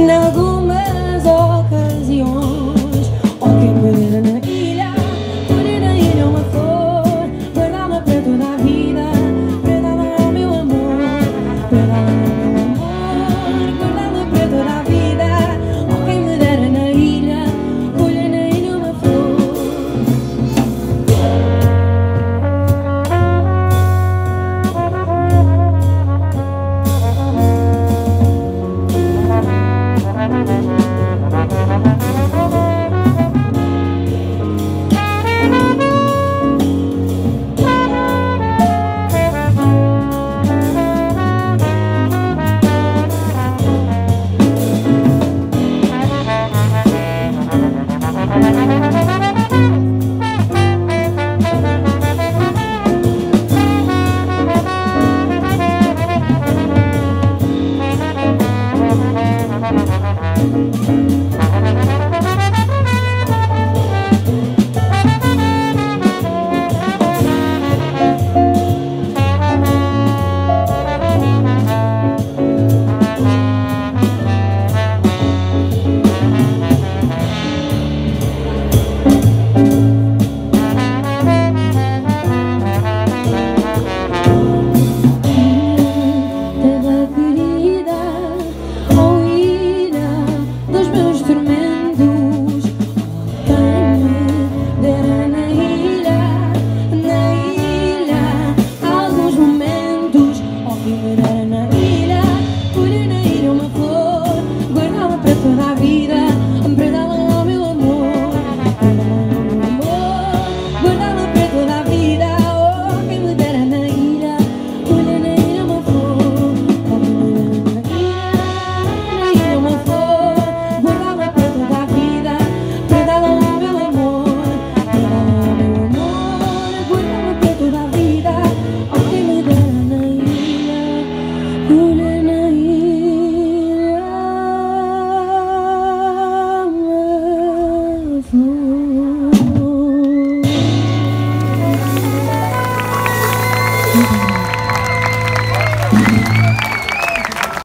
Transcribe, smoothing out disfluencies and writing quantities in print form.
Nalgumas ocasiões, ou quem me dera na ilha, colher na ilha uma flor, guardá-la para toda a vida, para dar ao meu amor, para dar ao meu amor, guardá-la para toda a vida, ou quem me dera na ilha, colher na ilha uma flor.